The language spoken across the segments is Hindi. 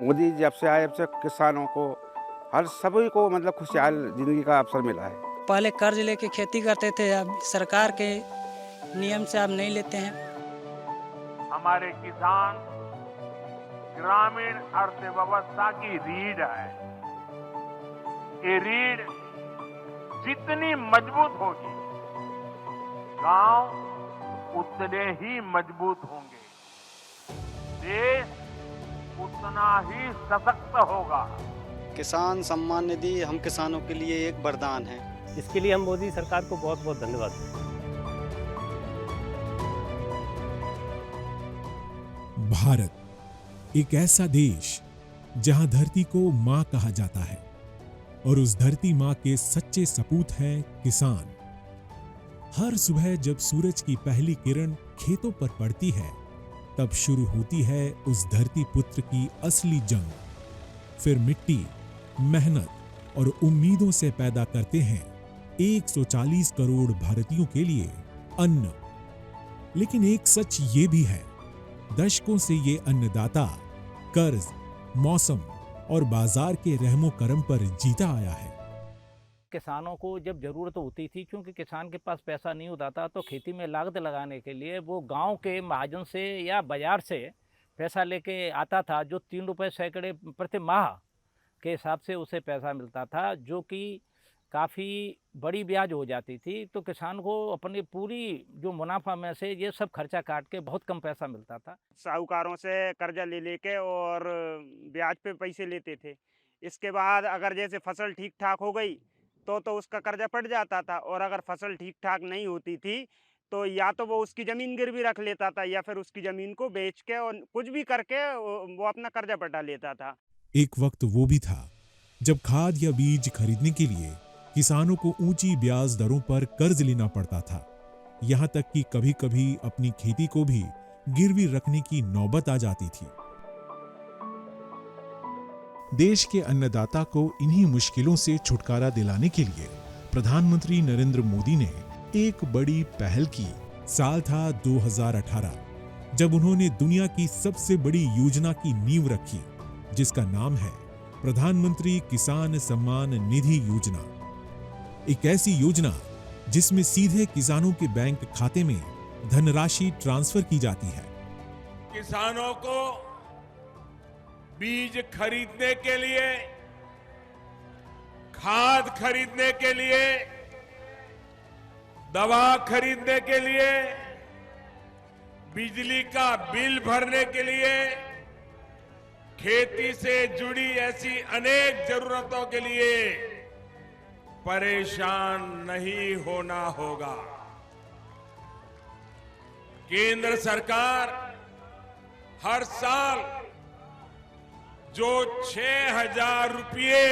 मोदी जब से आए, जब से किसानों को, हर सभी को मतलब खुशहाल ज़िंदगी का अवसर मिला है। पहले कर्ज लेके खेती करते थे, अब सरकार के नियम से अब नहीं लेते हैं। हमारे किसान ग्रामीण अर्थव्यवस्था की रीढ़ है। ये रीढ़ जितनी मजबूत होगी, गांव उतने ही मजबूत होंगे, देश उतना ही सशक्त होगा। किसान सम्मान निधि हम किसानों के लिए एक वरदान है। इसके लिए हम मोदी सरकार को बहुत बहुत धन्यवाद देते हैं। भारत एक ऐसा देश जहां धरती को मां कहा जाता है और उस धरती मां के सच्चे सपूत हैं किसान। हर सुबह जब सूरज की पहली किरण खेतों पर पड़ती है, तब शुरू होती है उस धरती पुत्र की असली जंग। फिर मिट्टी, मेहनत और उम्मीदों से पैदा करते हैं 140 करोड़ भारतीयों के लिए अन्न। लेकिन एक सच ये भी है, दशकों से ये अन्नदाता कर्ज, मौसम और बाजार के रहमो करम पर जीता आया है। किसानों को जब ज़रूरत होती थी, क्योंकि किसान के पास पैसा नहीं होता था, तो खेती में लागत लगाने के लिए वो गांव के महाजन से या बाजार से पैसा लेके आता था, जो 3 रुपये सैकड़े प्रति माह के हिसाब से उसे पैसा मिलता था, जो कि काफ़ी बड़ी ब्याज हो जाती थी। तो किसान को अपनी पूरी जो मुनाफा में से ये सब खर्चा काट के बहुत कम पैसा मिलता था। साहूकारों से कर्जा ले लेके और ब्याज पे पैसे लेते थे। इसके बाद अगर जैसे फसल ठीक ठाक हो गई तो उसका कर्जा पड़ जाता था, और अगर फसल ठीक ठाक नहीं होती थी तो या तो वो उसकी ज़मीन गिरवी रख लेता था या फिर उसकी ज़मीन को बेच के और कुछ भी करके वो अपना कर्जा पटा लेता था। एक वक्त वो भी था जब खाद या बीज खरीदने के लिए किसानों को ऊंची ब्याज दरों पर कर्ज लेना पड़ता था। यहां तक कि कभी-कभी अपनी खेती को भी गिरवी रखने की नौबत आ जाती थी। देश के अन्नदाता को इन्हीं मुश्किलों से छुटकारा दिलाने के लिए प्रधानमंत्री नरेंद्र मोदी ने एक बड़ी पहल की। साल था 2018, जब उन्होंने दुनिया की सबसे बड़ी योजना की नींव रखी, जिसका नाम है प्रधानमंत्री किसान सम्मान निधि योजना। एक ऐसी योजना जिसमें सीधे किसानों के बैंक खाते में धनराशि ट्रांसफर की जाती है। किसानों को बीज खरीदने के लिए, खाद खरीदने के लिए, दवा खरीदने के लिए, बिजली का बिल भरने के लिए, खेती से जुड़ी ऐसी अनेक जरूरतों के लिए परेशान नहीं होना होगा। केंद्र सरकार हर साल जो 6,000 रुपये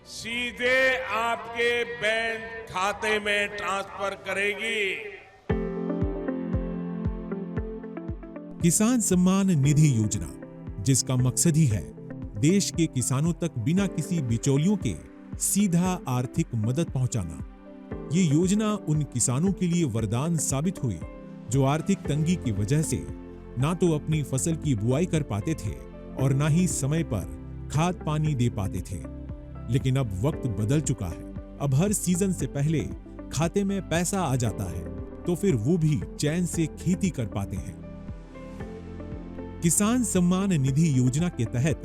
सीधे आपके बैंक खाते में ट्रांसफर करेगी। किसान सम्मान निधि योजना, जिसका मकसद ही है देश के किसानों तक बिना किसी बिचौलियों के सीधा आर्थिक मदद पहुंचाना। ये योजना उन किसानों के लिए वरदान साबित हुई जो आर्थिक तंगी की वजह से ना तो अपनी फसल की बुआई कर पाते थे और ना ही समय पर खाद पानी दे पाते थे। लेकिन अब वक्त बदल चुका है। अब हर सीजन से पहले खाते में पैसा आ जाता है, तो फिर वो भी चैन से खेती कर पाते हैं। किसान सम्मान निधि योजना के तहत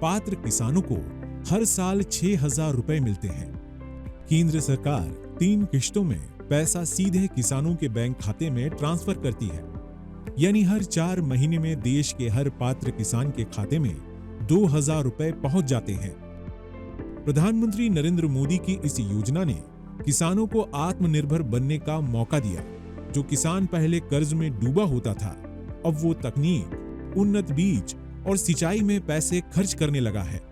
पात्र किसानों को हर साल 6,000 रुपए मिलते हैं। केंद्र सरकार 3 किश्तों में पैसा सीधे किसानों के बैंक खाते में ट्रांसफर करती है, यानी हर 4 महीने में देश के हर पात्र किसान के खाते में 2,000 रुपए पहुंच जाते हैं। प्रधानमंत्री नरेंद्र मोदी की इस योजना ने किसानों को आत्मनिर्भर बनने का मौका दिया। जो किसान पहले कर्ज में डूबा होता था, अब वो तकनीक, उन्नत बीज और सिंचाई में पैसे खर्च करने लगा है।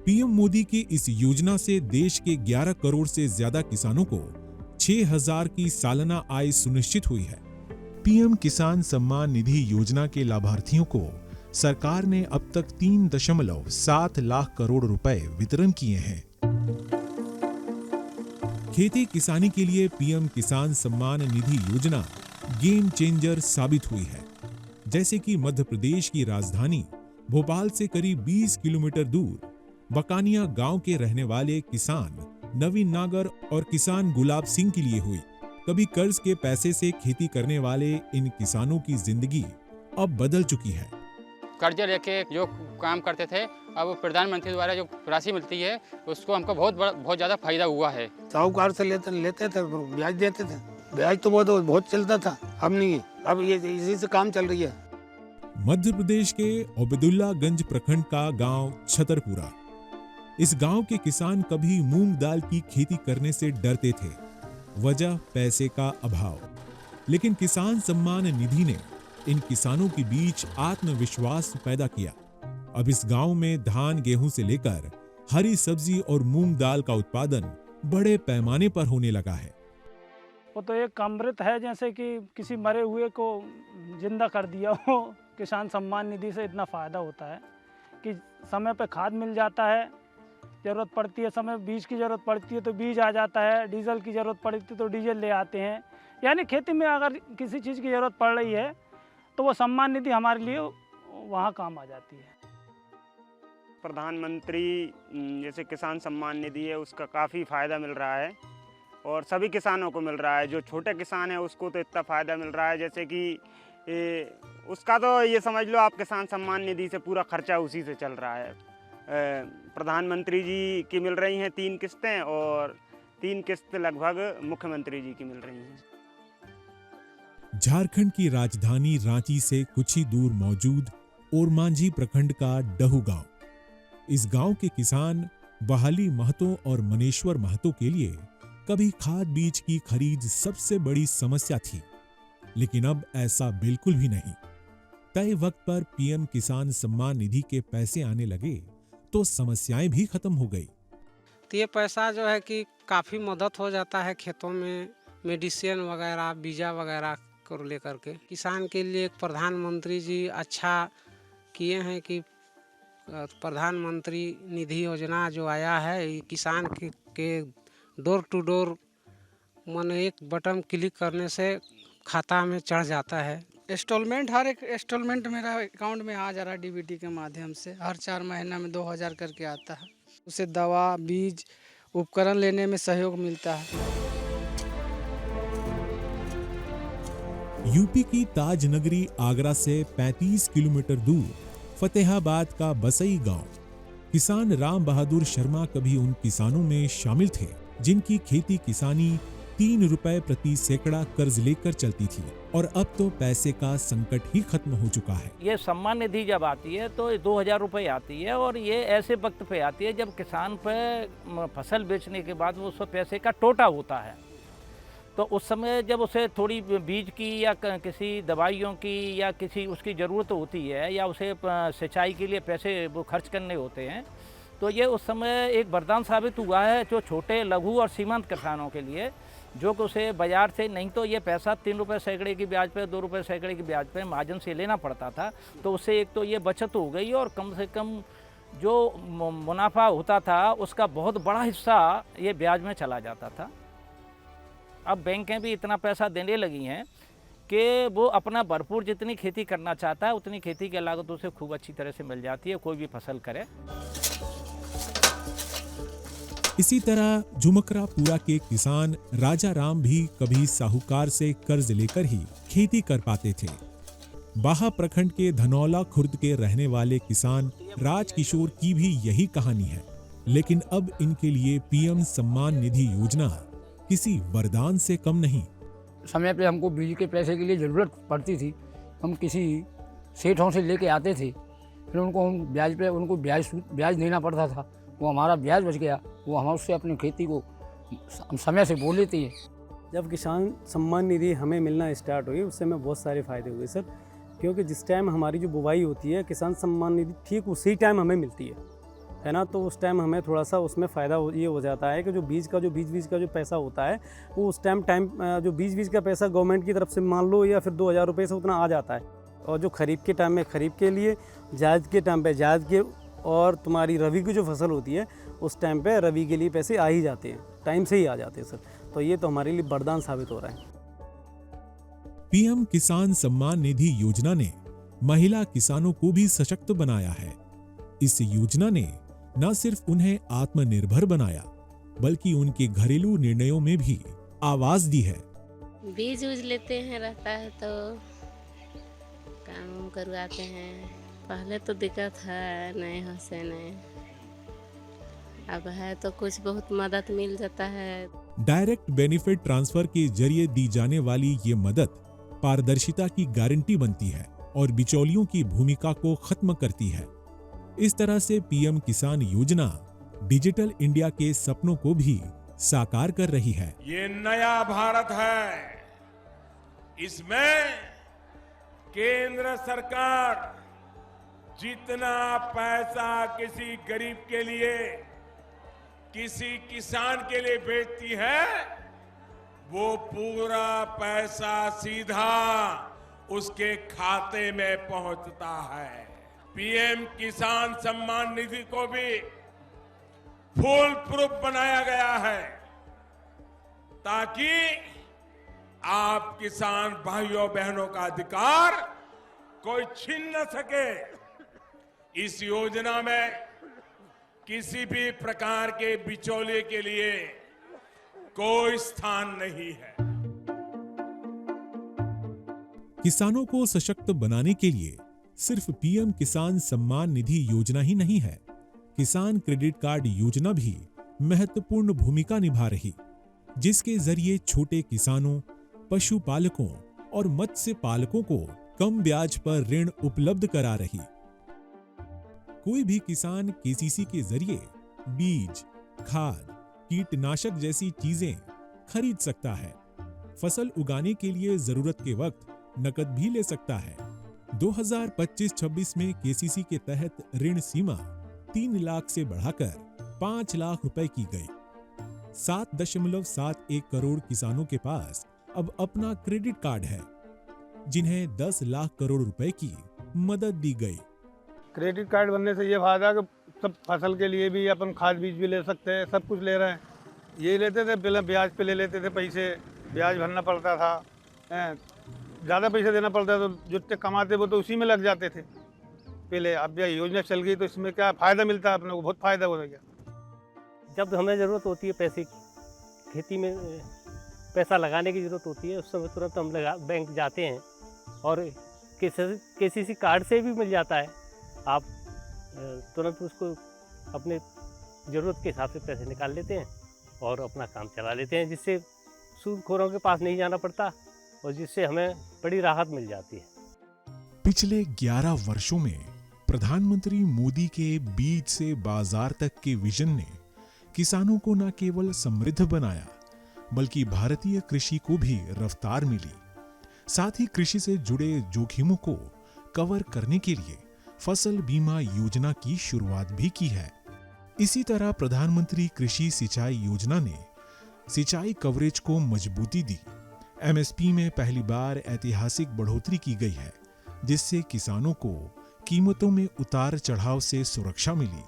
पीएम मोदी की इस योजना से देश के 11 करोड़ से ज्यादा किसानों को 6,000 की सालाना आय सुनिश्चित हुई है। पीएम किसान सम्मान निधि योजना के लाभार्थियों को सरकार ने अब तक 3.7 लाख करोड़ रुपए वितरण किए हैं। खेती किसानी के लिए पीएम किसान सम्मान निधि योजना गेम चेंजर साबित हुई है। जैसे कि मध्य प्रदेश की राजधानी भोपाल से करीब 20 किलोमीटर दूर बकानिया गांव के रहने वाले किसान नवीन नागर और किसान गुलाब सिंह के लिए हुई। कभी कर्ज के पैसे से खेती करने वाले इन किसानों की जिंदगी अब बदल चुकी है। कर्जा लेके जो काम करते थे, अब प्रधानमंत्री द्वारा जो राशि मिलती है उसको हमको बहुत ज़्यादा फायदा हुआ है। साहूकार से लेते थे, ब्याज देते थे। ब्याज तो बहुत चलता था, अब नहीं, अब ये इसी से काम चल रही है। मध्य प्रदेश के ओबेदुल्लागंज प्रखंड का गांव छतरपुरा। इस गांव के किसान कभी मूंग दाल की खेती करने से डरते थे, वजह पैसे का अभाव। लेकिन किसान सम्मान निधि ने इन किसानों के बीच आत्मविश्वास पैदा किया। अब इस गांव में धान गेहूं से लेकर हरी सब्जी और मूंग दाल का उत्पादन बड़े पैमाने पर होने लगा है। वो तो एक अमृत है, जैसे कि किसी मरे हुए को जिंदा कर दिया हो। किसान सम्मान निधि से इतना फ़ायदा होता है कि समय पे खाद मिल जाता है, ज़रूरत पड़ती है समय बीज की ज़रूरत पड़ती है तो बीज आ जाता है, डीजल की ज़रूरत पड़ती है तो डीजल ले आते हैं। यानी खेती में अगर किसी चीज़ की ज़रूरत पड़ रही है तो वो सम्मान निधि हमारे लिए वहाँ काम आ जाती है। प्रधानमंत्री जैसे किसान सम्मान निधि है उसका काफ़ी फ़ायदा मिल रहा है और सभी किसानों को मिल रहा है। जो छोटे किसान है उसको तो इतना फ़ायदा मिल रहा है जैसे कि उसका तो ये समझ लो आप किसान सम्मान निधि से पूरा खर्चा उसी से चल रहा है। प्रधानमंत्री जी की मिल रही हैं 3 किस्तें और 3 किस्त लगभग मुख्यमंत्री जी की मिल रही हैं। झारखंड की राजधानी रांची से कुछ ही दूर मौजूद ओरमांझी प्रखंड का डहू गांव। इस गांव के किसान बहाली महतो और मनेश्वर महतो के लिए कभी खाद बीज की खरीद सबसे बड़ी समस्या थी, लेकिन अब ऐसा बिल्कुल भी नहीं। तय वक्त पर पीएम किसान सम्मान निधि के पैसे आने लगे तो समस्याएं भी खत्म हो गई। तो ये पैसा जो है कि काफ़ी मदद हो जाता है खेतों में, मेडिसिन वगैरह बीजा वगैरह को लेकर के। किसान के लिए प्रधानमंत्री जी अच्छा किए हैं कि प्रधानमंत्री निधि योजना जो आया है, किसान के डोर टू डोर माने एक बटन क्लिक करने से खाता में चढ़ जाता है। इंस्टॉलमेंट हर एक इंस्टॉलमेंट मेरा अकाउंट में आ जा रहा है डीबीटी के माध्यम से। हर 4 महीना में 2000 करके आता है। उसे दवा बीज उपकरण लेने में सहयोग मिलता है। यूपी की ताज नगरी आगरा से 35 किलोमीटर दूर फतेहाबाद का बसई गांव। किसान राम बहादुर शर्मा कभी उन किसानों में शामिल थे जिनकी खेती किसानी 3 रुपए प्रति सैकड़ा कर्ज लेकर चलती थी, और अब तो पैसे का संकट ही खत्म हो चुका है। ये सम्मान निधि जब आती है तो 2000 रुपये आती है, और ये ऐसे वक्त पे आती है जब किसान पे फसल बेचने के बाद वो उस पैसे का टोटा होता है। तो उस समय जब उसे थोड़ी बीज की या किसी दवाइयों की या किसी उसकी ज़रूरत होती है या उसे सिंचाई के लिए पैसे वो खर्च करने होते हैं, तो ये उस समय एक वरदान साबित हुआ है जो छोटे लघु और सीमांत किसानों के लिए, जो कि उसे बाज़ार से नहीं तो ये पैसा 3 रुपये सैकड़े की ब्याज पे 2 रुपये सैकड़े की ब्याज पे महाजन से लेना पड़ता था। तो उससे एक तो ये बचत हो गई और कम से कम जो मुनाफा होता था उसका बहुत बड़ा हिस्सा ये ब्याज में चला जाता था। अब बैंकें भी इतना पैसा देने लगी हैं कि वो अपना भरपूर जितनी खेती करना चाहता है उतनी खेती की लागत उसे खूब अच्छी तरह से मिल जाती है, कोई भी फसल करे। इसी तरह झुमकरापुरा के किसान राजा राम भी कभी साहूकार से कर्ज लेकर ही खेती कर पाते थे। बाहा प्रखंड के धनौला खुर्द के रहने वाले किसान राजकिशोर की भी यही कहानी है, लेकिन अब इनके लिए पीएम सम्मान निधि योजना किसी वरदान से कम नहीं। समय पे हमको बीज के पैसे के लिए ज़रूरत पड़ती थी, हम किसी सेठों से लेके आते थे, फिर उनको हम ब्याज पे उनको ब्याज देना पड़ता था। वो हमारा ब्याज बच गया, वो हम उससे अपनी खेती को समय से बोल लेती है। जब किसान सम्मान निधि हमें मिलना स्टार्ट हुई उससे हमें बहुत सारे फ़ायदे हुए सर, क्योंकि जिस टाइम हमारी जो बुवाई होती है किसान सम्मान निधि ठीक उसी टाइम हमें मिलती है ना, तो उस टाइम हमें थोड़ा सा उसमें फ़ायदा ये हो जाता है कि जो बीज का जो पैसा होता है वो उस टाइम जो बीज का पैसा गवर्नमेंट की तरफ से मान लो या फिर 2000 रुपये से उतना आ जाता है, और जो खरीफ के टाइम में खरीफ के लिए, जायद के टाइम पे जायद के, और तुम्हारी रबी की जो फसल होती है उस टाइम पे रबी के लिए पैसे आ ही जाते हैं, टाइम से ही आ जाते हैं सर। तो ये तो हमारे लिए वरदान साबित हो रहा है। पीएम किसान सम्मान निधि योजना ने महिला किसानों को भी सशक्त बनाया है। इस योजना ने न सिर्फ उन्हें आत्मनिर्भर बनाया, बल्कि उनके घरेलू निर्णयों में भी आवाज दी है। बीज उज लेते हैं, रहता है तो काम करवाते हैं। पहले तो दिक्कत है, नहीं हो से नहीं, अब है तो कुछ बहुत मदद मिल जाता है। डायरेक्ट बेनिफिट ट्रांसफर के जरिए दी जाने वाली ये मदद पारदर्शिता की गारंटी बनती है और बिचौलियों की भूमिका को खत्म करती है। इस तरह से पीएम किसान योजना डिजिटल इंडिया के सपनों को भी साकार कर रही है। ये नया भारत है, इसमें केंद्र सरकार जितना पैसा किसी गरीब के लिए, किसी किसान के लिए भेजती है, वो पूरा पैसा सीधा उसके खाते में पहुंचता है। पीएम किसान सम्मान निधि को भी फुल प्रूफ बनाया गया है ताकि आप किसान भाइयों बहनों का अधिकार कोई छीन न सके। इस योजना में किसी भी प्रकार के बिचौलिए के लिए कोई स्थान नहीं है। किसानों को सशक्त बनाने के लिए सिर्फ पीएम किसान सम्मान निधि योजना ही नहीं है, किसान क्रेडिट कार्ड योजना भी महत्वपूर्ण भूमिका निभा रही, जिसके जरिए छोटे किसानों, पशुपालकों और मत्स्य पालकों को कम ब्याज पर ऋण उपलब्ध करा रही। कोई भी किसान केसीसी के जरिए बीज, खाद, कीटनाशक जैसी चीजें खरीद सकता है। फसल उगाने के लिए जरूरत के वक्त नकद भी ले सकता है। 2025-26 में केसीसी के तहत ऋण सीमा 3 लाख से बढ़ाकर 5 लाख रुपए की गई। 7.71 करोड़ किसानों के पास अब अपना क्रेडिट कार्ड है, जिन्हें 10 लाख करोड़ रुपए की मदद दी गई। क्रेडिट कार्ड बनने से ये फायदा है कि सब फसल के लिए भी अपन खाद बीज भी ले सकते हैं, सब कुछ ले रहे हैं। ये लेते थे पहले ब्याज पे ले लेते थे, पैसे ब्याज भरना पड़ता था, ज़्यादा पैसे देना पड़ता था, तो जितने कमाते वो तो उसी में लग जाते थे पहले। अब यह योजना चल गई तो इसमें क्या फ़ायदा मिलता है, अपने को बहुत फ़ायदा हो गया। जब हमें ज़रूरत होती है पैसे की, खेती में पैसा लगाने की ज़रूरत होती है, उस समय तुरंत हम बैंक जाते हैं और केसीसी कार्ड से भी मिल जाता है। आप तुरंत उसको अपने ज़रूरत के हिसाब से पैसे निकाल लेते हैं और अपना काम चला लेते हैं, जिससे सूदखोरों के पास नहीं जाना पड़ता और जिससे हमें बड़ी राहत मिल जाती है। पिछले 11 वर्षों में प्रधानमंत्री मोदी के बीज से बाजार तक के विजन ने किसानों को न केवल समृद्ध बनाया, बल्कि भारतीय कृषि को भी रफ्तार मिली। साथ ही कृषि से जुड़े जोखिमों को कवर करने के लिए फसल बीमा योजना की शुरुआत भी की है। इसी तरह प्रधानमंत्री कृषि सिंचाई योजना ने सिंचाई कवरेज को मजबूती दी। एमएसपी में पहली बार ऐतिहासिक बढ़ोतरी की गई है, जिससे किसानों को कीमतों में उतार चढ़ाव से सुरक्षा मिली।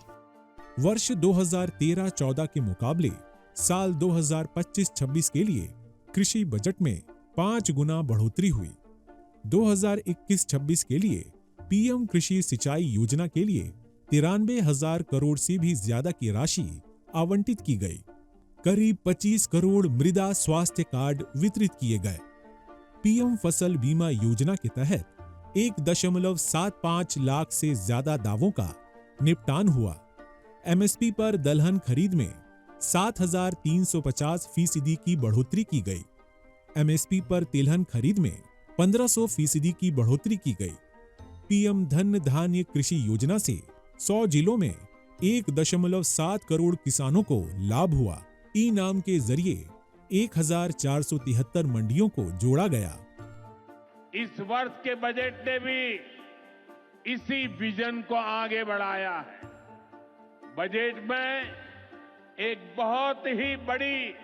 वर्ष 2013-14 के मुकाबले साल 2025-26 के लिए कृषि बजट में 5 गुना बढ़ोतरी हुई। 2021-26 के लिए पीएम कृषि सिंचाई योजना के लिए 93,000 करोड़ से भी ज्यादा की राशि आवंटित की गई। करीब 25 करोड़ मृदा स्वास्थ्य कार्ड वितरित किए गए। पीएम फसल बीमा योजना के तहत 1.75 लाख से ज्यादा दावों का निपटान हुआ। एमएसपी पर दलहन खरीद में 7,350% की बढ़ोतरी की गई। एमएसपी पर तिलहन खरीद में 1,500% की बढ़ोतरी की गई। पीएम धन धान्य कृषि योजना से 100 जिलों में 1.7 करोड़ किसानों को लाभ हुआ। ई नाम के जरिए 1,473 मंडियों को जोड़ा गया। इस वर्ष के बजट ने भी इसी विजन को आगे बढ़ाया है। बजट में एक बहुत ही बड़ी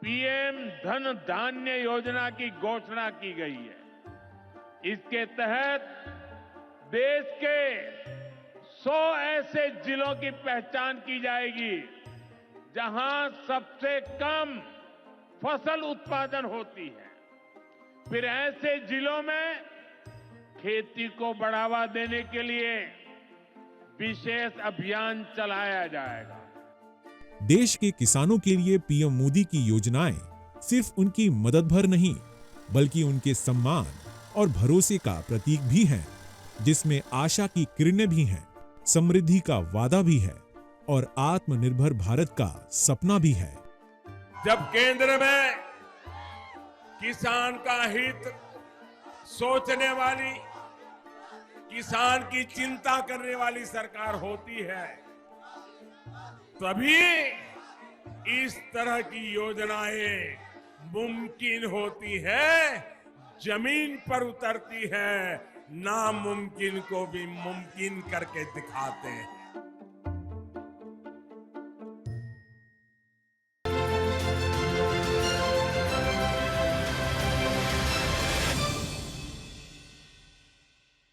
पीएम धन धान्य योजना की घोषणा की गई है। इसके तहत देश के 100 ऐसे जिलों की पहचान की जाएगी जहां सबसे कम फसल उत्पादन होती है। फिर ऐसे जिलों में खेती को बढ़ावा देने के लिए विशेष अभियान चलाया जाएगा। देश के किसानों के लिए पीएम मोदी की योजनाएं सिर्फ उनकी मदद भर नहीं, बल्कि उनके सम्मान और भरोसे का प्रतीक भी हैं, जिसमें आशा की किरणें भी हैं, समृद्धि का वादा भी है और आत्मनिर्भर भारत का सपना भी है। जब केंद्र में किसान का हित सोचने वाली, किसान की चिंता करने वाली सरकार होती है, तभी इस तरह की योजनाएं मुमकिन होती है, जमीन पर उतरती है, नामुमकिन को भी मुमकिन करके दिखाते हैं।